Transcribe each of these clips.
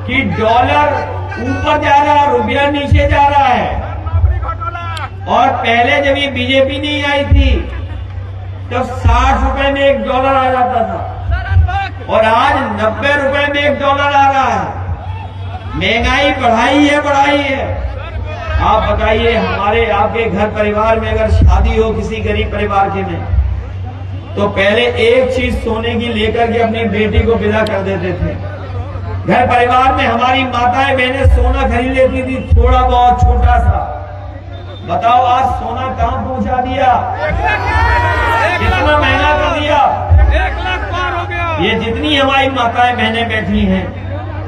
कि डॉलर ऊपर जा रहा है, रुपया नीचे जा रहा है। और पहले जब ये बीजेपी नहीं आई थी तो 60 रुपए में $1 आ जाता था और आज 90 रुपए में $1 आ रहा है। महंगाई बढ़ाई है। आप बताइए, हमारे आपके घर परिवार में अगर शादी हो किसी गरीब परिवार के में, तो पहले एक चीज सोने की लेकर के अपनी बेटी को विदा कर देते थे। घर परिवार में हमारी माताएं बहनें सोना खरीद लेती थी, थोड़ा बहुत छोटा सा। बताओ आज सोना कहां पहुंचा दिया, कितना महंगा कर दिया। 1 लाख पार हो गया। ये जितनी हमारी माताएं बहनें बैठी हैं,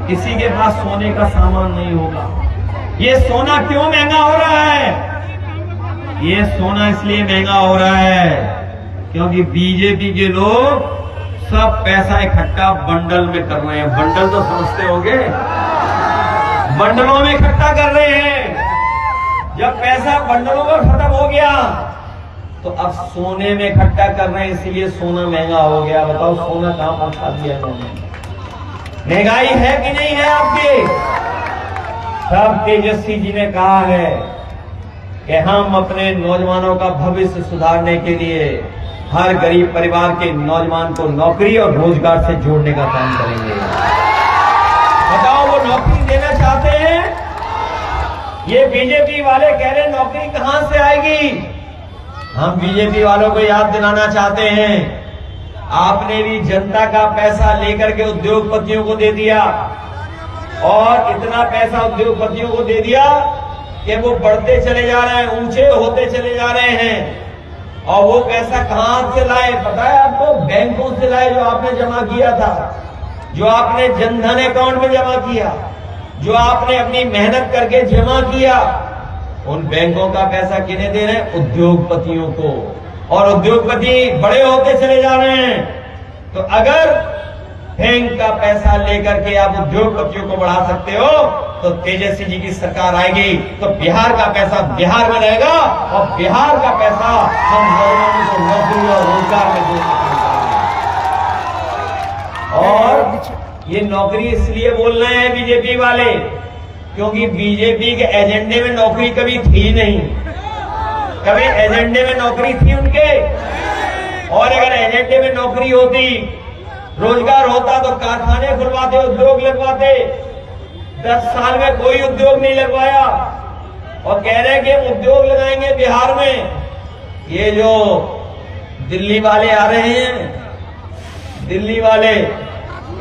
किसी के पास सोने का सामान नहीं होगा। ये सोना क्यों महंगा हो रहा है? ये सोना इसलिए महंगा हो रहा है क्योंकि बीजेपी के लोग सब पैसा इकट्ठा बंडल में कर रहे हैं। बंडल तो समझते होंगे, बंडलों में इकट्ठा कर रहे हैं। जब पैसा बंडलों में खत्म हो गया तो अब सोने में इकट्ठा कर रहे हैं, इसीलिए सोना महंगा हो गया। बताओ सोना कहां पहुंचा दिया इन्होंने? महंगाई है कि नहीं है आपके? तब तेजस्वी जी ने कहा है कि हम अपने नौजवानों का भविष्य सुधारने के लिए हर गरीब परिवार के नौजवान को नौकरी और रोजगार से जोड़ने का काम करेंगे। बताओ वो नौकरी देना चाहते हैं? ये बीजेपी वाले कह रहे नौकरी कहां से आएगी? हम बीजेपी वालों को याद दिलाना चाहते हैं, आपने भी जनता का पैसा लेकर के उद्योगपतियों को दे दिया और इतना पैसा उद्योगपतियों को दे दिया कि वो बढ़ते चले जा रहे हैं, ऊंचे होते चले जा रहे हैं। और वो पैसा कहां से लाए पता है आपको? बैंकों से लाए, जो आपने जमा किया था, जो आपने जनधन अकाउंट में जमा किया, जो आपने अपनी मेहनत करके जमा किया। उन बैंकों का पैसा किन्हें दे रहे हैं? उद्योगपतियों को। और उद्योगपति बड़े होते चले जा रहे हैं। तो अगर बैंक का पैसा लेकर के आप उद्योगपतियों को बढ़ा सकते हो तो तेजस्वी जी की सरकार आएगी तो बिहार का पैसा बिहार में रहेगा और बिहार का पैसा हम नौजवानों को नौकरी और रोजगार में जोड़ने का। और ये नौकरी इसलिए बोल रहे हैं बीजेपी वाले क्योंकि बीजेपी के एजेंडे में नौकरी कभी थी नहीं। कभी एजेंडे में नौकरी थी उनके? और अगर एजेंडे में नौकरी होती, रोजगार होता तो कारखाने खुलवाते, उद्योग लगवाते। 10 साल में कोई उद्योग नहीं लगवाया और कह रहे हैं कि हम उद्योग लगाएंगे बिहार में। ये जो दिल्ली वाले आ रहे हैं, दिल्ली वाले,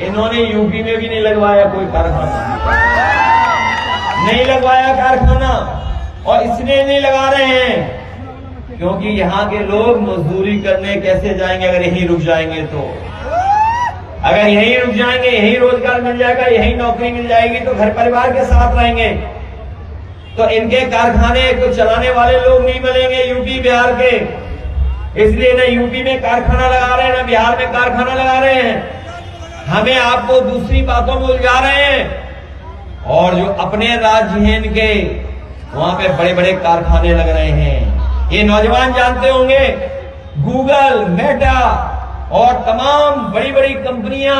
इन्होंने यूपी में भी नहीं लगवाया कोई कारखाना, नहीं लगवाया कारखाना। और इसलिए नहीं लगा रहे हैं क्योंकि यहाँ के लोग मजदूरी करने कैसे जाएंगे अगर यहीं रुक जाएंगे तो? अगर यहीं रुक जाएंगे, यहीं रोजगार मिल जाएगा, यहीं नौकरी मिल जाएगी तो घर परिवार के साथ रहेंगे। तो इनके कारखाने को चलाने वाले लोग नहीं मिलेंगे यूपी बिहार के। इसलिए ना यूपी में कारखाना लगा रहे हैं, ना बिहार में कारखाना लगा रहे हैं। हमें आपको दूसरी बातों में उलझा रहे हैं। और जो अपने राज्य हैं इनके, वहां पे बड़े बड़े कारखाने लग रहे हैं। ये नौजवान जानते होंगे, गूगल, मेटा और तमाम बड़ी बड़ी कंपनियां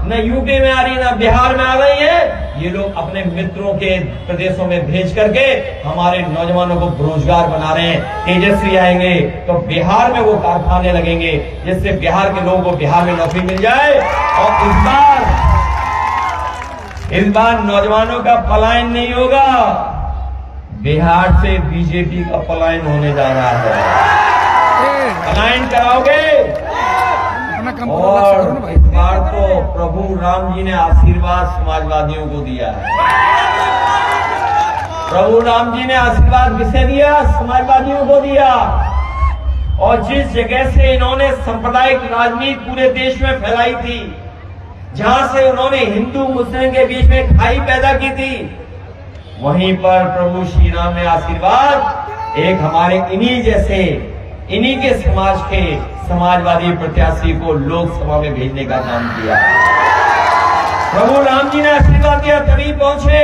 न यूपी में आ रही ना बिहार में आ रही हैं। ये लोग अपने मित्रों के प्रदेशों में भेज करके हमारे नौजवानों को बेरोजगार बना रहे हैं। तेजस्वी आएंगे तो बिहार में वो कारखाने लगेंगे जिससे बिहार के लोगों को बिहार में नौकरी मिल जाए। और इस बार नौजवानों का पलायन नहीं होगा, बिहार से बीजेपी का पलायन होने जा रहा है। पलायन कराओगे? और इस बार तो प्रभु राम जी ने आशीर्वाद समाजवादियों को दिया है। प्रभु राम जी ने आशीर्वाद किसे दिया? समाजवादियों को दिया। और जिस जगह से इन्होंने सांप्रदायिक राजनीति पूरे देश में फैलाई थी, जहां से उन्होंने हिंदू मुस्लिम के बीच में खाई पैदा की थी, वहीं पर प्रभु श्री राम ने आशीर्वाद एक हमारे इन्हीं के समाज के समाजवादी प्रत्याशी को लोकसभा में भेजने का काम किया। प्रभु राम जी ने आशीर्वाद दिया तभी पहुंचे।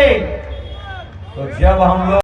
तो जब हम लोग